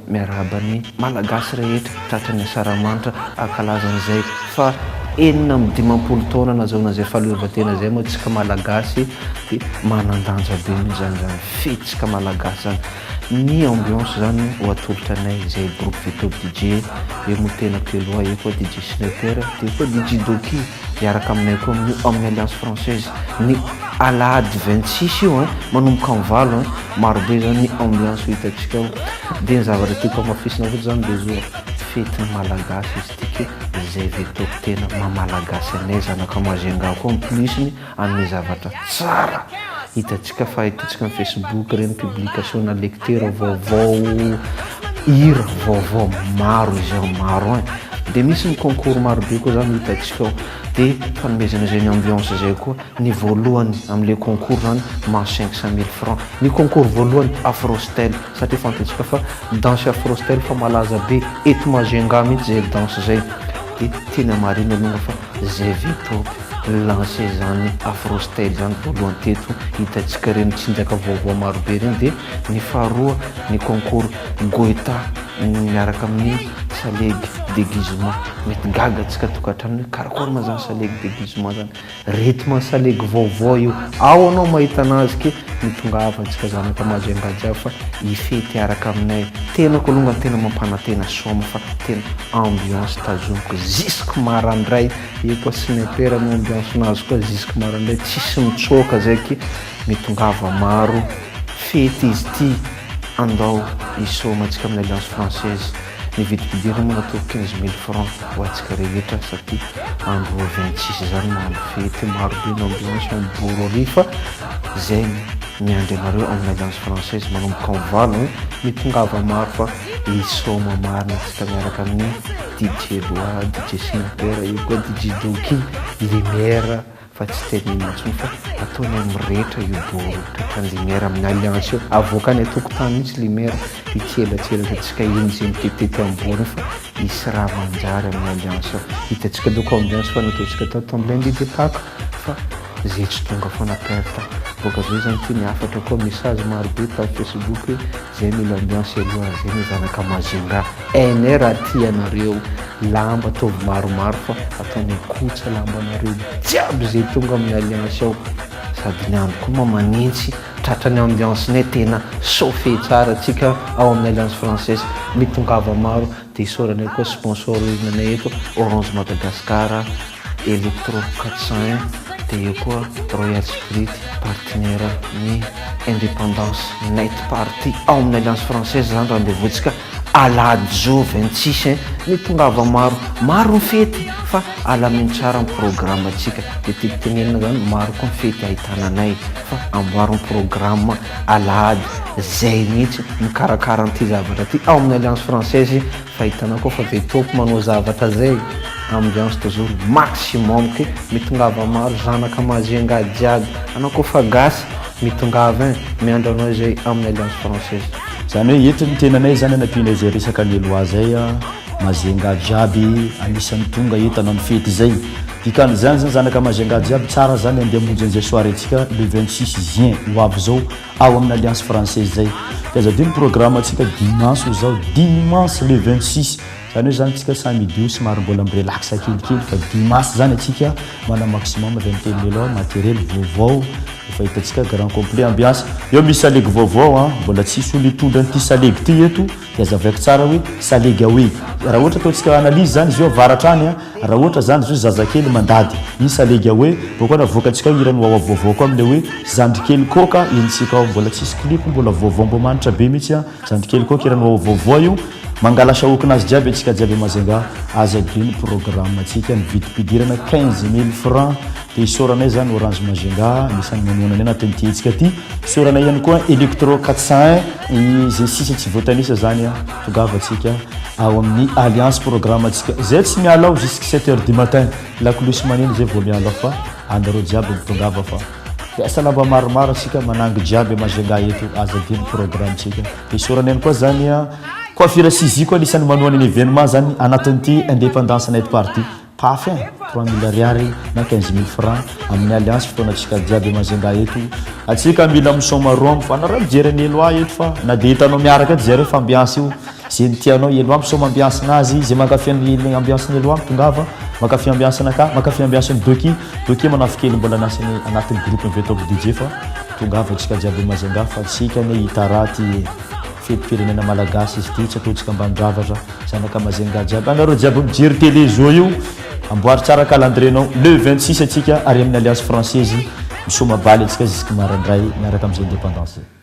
miaraba ny malagasy rehetra tratrany asaramanitra akalazan'izay fa enina amby 50 taona nazahoana zay fahaleovan-tena zay moa tsika malagasy dia manan-danja be mihitsy zany fetsika malagasy zany ny ambiance zany ho atolotra anay zay groupe Vito DJ eo mo tena keloha eo koa DJ Sniper dia koa DJ Doki miaraka aminay koa amin'ny Alliance Française ny alahady 26 io manomboka amin'ny valo marobe zany ny ambiance hitantsika dia ny zavatra tiako amafisina fotsy zany dia zao fety malagasy izy tiky zay Vito tena mamalagasy anay zanaka mazenga koa ampolisiny amin'ny zavatra tsara hitantsika fa hitantsika amin'ny Facebook reny publication na lecteur vaovao hira vaovao maro izy maro dia misy ny concours maro be koa zany hitantsika dia fanomezana zay ny ambiance zay koa ny voalohany amin'ilay concours zany ma 500 000 francs ny concours voalohany Afrostel satria fantatsika fa danse Afrostel fa malaza be eto mazenga mihitsy zay danse zay dia tena marina aloha fa zay Vito lancé zany Afrostel zany voalohany teto hitantsika reny tsinjaka vaovao maro be reny dia ny faharoa ny concours Goeta miaraka amin'ny salegy déguisement mety gaga tsika tokatrano hoe karakory ma zany salegy déguisement zany rythme salegy vaovao io ao anao mahita anazy ke mitongava antsika zanaka mazenga jiaby fa ifety araka aminay tena ko alongany tena mampanantena soma fa tena ambiance tazomiko jusque marandray io koa Sniper no ambiance nazy koa jusque marandray tsisy mitsoka zay ke mitongava maro fety izy ty andao isoma antsika amin'ny Alliance Française ny vidim-pidirana moa natao 15 000 francs ho antsika rehetra satria andro 26 zany mahandro fety maro be ny ambiance miborory fa zay miandry anareo amin'ny Alliance Française manomboka amin'ny valo mitongava maro fa isoma marina antsika miaraka amin'ny DJ Loa DJ Sniper io koa DJ Doki Lumière fa tsy teny mintsony fa ataony amin'nyrehetra io boro tratrany Lumière amin'ny Alliance io avoakany atokotany mihitsy Lumière itselatselafa tsika iny zay mitetete ambony fa isy raha manjary amin'ny Alliance io hitantsika doko ambiance fa nataontsika tato amin'ny lundi de Pâques fa zay tsy tonga foana perte boka zay zany ty niafatra koa message maro be pa Facebook hoe zay mila ambiance aloha zay ny zanaka mazenga ene raha ty anareo lamba tovy maromaro fa ataony kotsa lamba anareo jiaby zay tonga amin'ny Alliance ao sady ny andro koa manintsy tratrany ambiance nay tena chauffé tsara atsika ao amin'ny Alliance Française mitongava maro dia isoranay koa sponsor nanay eto Orange Madagascar Electro 401 dia eo koa Royal Spirit partenaire ny Indépendance Night Party ao amin'ny Alliance Française zany randevoantsika alahady zo 26 mitongava maro ny fety fa alaminy tsara ny programme atsika dia tiatenenina zany maro koa ny fety ahitananay fa amboaro ny programme alahady zay mihitsy mikarakara an'ity zavatra ty ao amin'ny Alliance Française fa hitanao koa fa Vetopy manao zavatra zay ambiance toujours maximum ke mitongava maro zanaka mazenga jiaby anao koa fa gasy mitongava miandro anao zay amin'ny Alliance Française zany hoe ety ny tenanay zany anampianay zay resaka leloa zay mazenga jiaby anisan'ny tonga entanao ny fety zay dikany zany zany zanaka mazenga jiaby tsara zany andeha monjy an'izay soirée tsika le 26 juin ho avy zao ao amin'ny Alliance Française zay dia ny programme atsika dimanche zao dimanche le 26 zany hoe zany tsika samedi somary mbola mirelax kelikely fa dimanche zany atsika mana maximum 21 000 matériel vaovao efa hitantsika grand complet ambiance eo misy salegy vaovao mbola tsisy olo hitondra an'ity salegy ty eto dia azavaiko tsara hoe salegy aoe raha ohatra ataontsika analyse zany izy io avaratra any raha ohatra zany izy io zazakely mandady iny salegy aoe bokoa navoakantsika irany wawa vaovao koa amile hoe zandrikely koka intsika ao mbola tsisy clip mbola vaovao mbo manitra be mihitsy zandrikely koka irany wawa vaovao io mangala saokinazy jiaby atsika jiaby mazenga aza diny programme atsika mividim-pidirana 15 000 francs dia isoranay zany Orange Mazenga misany mamonanay anatin'ny tiantsika ty isoranay ihany koa Electro 401 izay sisa tsy voatanisa zany tongava atsika ao amin'ny Alliance programme atsika zay tsy miala ao jusque 7 heures du matin lakolosy maniny zay vao miala fa andareo jiaby mitongava fa piasa lamba maromaro atsika manangy jiaby Mazenga eto aza diny programme tsika dia isoranay ihany koa zany coiffure Sizi koa anisan'ny manohany ny événement zany anatin'ity Indépendance Night Party parfum 3 000 ariary na 15 000 francs amin'ny Alliance fotoanatsika jiaby Mazenga eto atsika mila misoma roa fa nara mijery ny eloa eto fa na dia hitanao miaraka ety zareo fa ambiance io zay tianao eloamby so mambiansinazy zay makafy ambiansiny eloamby tongava makafy ambiansinaka makafy ambiansiny doki manafikely mbola nasiny anatin'ny groupe avy ataoko DJ fa tongava atsika jiaby Majunga fa tsika ne hitaraty fety-pirenena malagasy izy ty tsy ataontsika ambandravatra zanaka Majunga jiaby anareo jiaby mijery télé zo io amboary tsara calendrier-nao le 26 atsika ary amin'ny alliance française misoma baly atsika jusque maraindray miaraka amin'izay indépendance